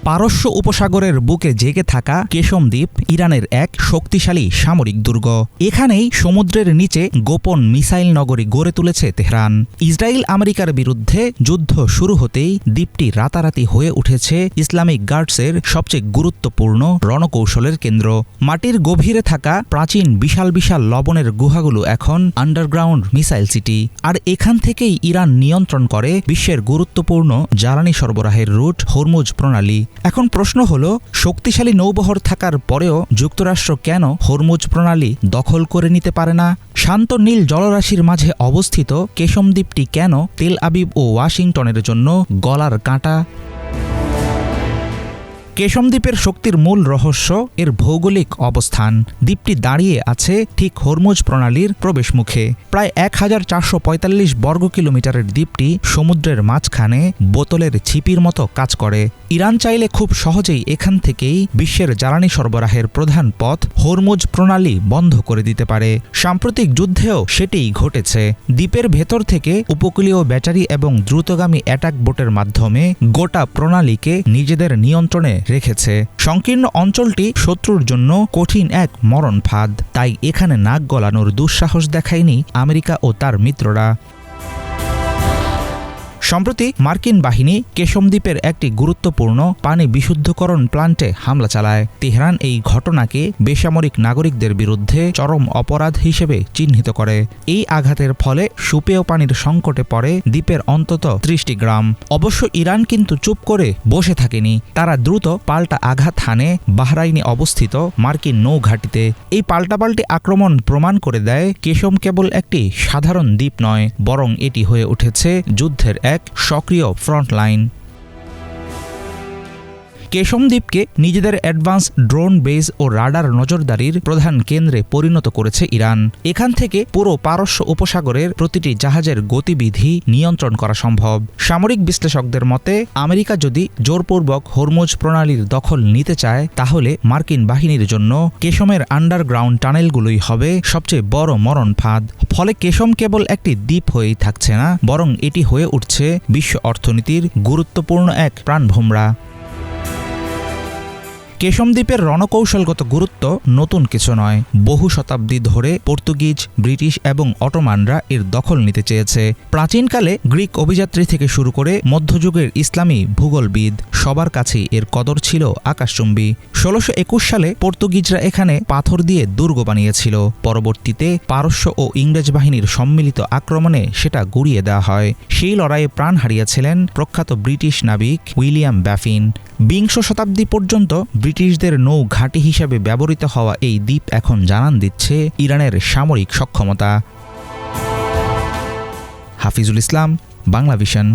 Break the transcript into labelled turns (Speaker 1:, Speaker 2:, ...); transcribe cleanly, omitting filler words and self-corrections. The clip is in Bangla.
Speaker 1: পারস্য উপসাগরের বুকে জেগে থাকা কেশম দ্বীপ ইরানের এক শক্তিশালী সামরিক দুর্গ। এখানেই সমুদ্রের নিচে গোপন মিসাইল নগরী গড়ে তুলেছে তেহরান। ইসরায়েল আমেরিকার বিরুদ্ধে যুদ্ধ শুরু হতেই দ্বীপটি রাতারাতি হয়ে উঠেছে ইসলামিক গার্ডসের সবচেয়ে গুরুত্বপূর্ণ রণকৌশলের কেন্দ্র। মাটির গভীরে থাকা প্রাচীন বিশাল বিশাল লবণের গুহাগুলো এখন আন্ডারগ্রাউন্ড মিসাইল সিটি। আর এখান থেকেই ইরান নিয়ন্ত্রণ করে বিশ্বের গুরুত্বপূর্ণ জ্বালানি সরবরাহের রুট হরমুজ প্রণালী। এখন প্রশ্ন হল, শক্তিশালী নৌবহর থাকার পরেও যুক্তরাষ্ট্র কেন হরমুজ প্রণালী দখল করে নিতে পারে না? শান্ত নীল জলরাশির মাঝে অবস্থিত কেশম দ্বীপটি কেন তেল আবিব ও ওয়াশিংটনের জন্য গলার কাঁটা? কেশম দ্বীপের শক্তির মূল রহস্য এর ভৌগোলিক অবস্থান। দ্বীপটি দাঁড়িয়ে আছে ঠিক হরমুজ প্রণালীর প্রবেশমুখে। প্রায় 1445 বর্গ কিলোমিটারের দ্বীপটি সমুদ্রের মাঝখানে বোতলের ছিপির মতো কাজ করে। ইরান চাইলে খুব সহজেই এখান থেকেই বিশ্বের জ্বালানি সরবরাহের প্রধান পথ হরমুজ প্রণালী বন্ধ করে দিতে পারে। সাম্প্রতিক যুদ্ধেও সেটিই ঘটেছে। দ্বীপের ভেতর থেকে উপকূলীয় ব্যাটারি এবং দ্রুতগামী অ্যাটাক বোটের মাধ্যমে গোটা প্রণালীকে নিজেদের নিয়ন্ত্রণে রেখেছে। সংকীর্ণ অঞ্চলটি শত্রুর জন্য কঠিন এক মরণ ফাঁদ। তাই এখানে নাক গলানোর দুঃসাহস দেখায়নি আমেরিকা ও তার মিত্ররা। সম্প্রতি মার্কিন বাহিনী কেশম দ্বীপের একটি গুরুত্বপূর্ণ পানি বিশুদ্ধকরণ প্লান্টে হামলা চালায়। তেহরান এই ঘটনাকে বেসামরিক নাগরিকদের বিরুদ্ধে চরম অপরাধ হিসেবে চিহ্নিত করে। এই আঘাতের ফলে সুপেয় পানির সংকটে পড়ে দ্বীপের অন্তত 30টি গ্রাম। অবশ্য ইরান কিন্তু চুপ করে বসে থাকেনি। তারা দ্রুত পাল্টা আঘাত হানে বাহরাইনে অবস্থিত মার্কিন নৌঘাঁটিতে। এই পাল্টাপাল্টি আক্রমণ প্রমাণ করে দেয় কেশম কেবল একটি সাধারণ দ্বীপ নয়, বরং এটি হয়ে উঠেছে যুদ্ধের এক সক্রিয় ফ্রন্টলাইন। কেশম দ্বীপকে নিজেদের অ্যাডভান্স ড্রোন বেজ ও রাডার নজরদারির প্রধান কেন্দ্রে পরিণত করেছে ইরান। এখান থেকে পুরো পারস্য উপসাগরের প্রতিটি জাহাজের গতিবিধি নিয়ন্ত্রণ করা সম্ভব। সামরিক বিশ্লেষকদের মতে, আমেরিকা যদি জোরপূর্বক হরমুজ প্রণালীর দখল নিতে চায়, তাহলে মার্কিন বাহিনীর জন্য কেশমের আন্ডারগ্রাউন্ড টানেলগুলোই হবে সবচেয়ে বড় মরণ ফাঁদ। ফলে কেশম কেবল একটি দ্বীপ হয়েই থাকছে না, বরং এটি হয়ে উঠছে বিশ্ব অর্থনীতির গুরুত্বপূর্ণ এক প্রাণভোমরা। কেশম দ্বীপের রণকৌশলগত গুরুত্ব নতুন কিছু নয়। বহু শতাব্দী ধরে পর্তুগিজ, ব্রিটিশ এবং অটোমানরা এর দখল নিতে চেয়েছে। প্রাচীনকালে গ্রিক অভিযাত্রী থেকে শুরু করে মধ্যযুগের ইসলামী ভূগোলবিদ সবার কাছেই এর কদর ছিল আকাশচুম্বী। 1621 সালে পর্তুগিজরা এখানে পাথর দিয়ে দুর্গ বানিয়েছিল। পরবর্তীতে পারস্য ও ইংরেজ বাহিনীর সম্মিলিত আক্রমণে সেটা গুড়িয়ে দেওয়া হয়। সেই লড়াইয়ে প্রাণ হারিয়েছিলেন প্রখ্যাত ব্রিটিশ নাবিক উইলিয়াম ব্যাফিন। বিংশ শতাব্দী পর্যন্ত ব্রিটিশদের নৌ ঘাঁটি হিসেবে ব্যবহৃত হওয়া এই দ্বীপ এখন জানান দিচ্ছে ইরানের সামরিক সক্ষমতা। হাফিজুল ইসলাম, বাংলা ভিশন।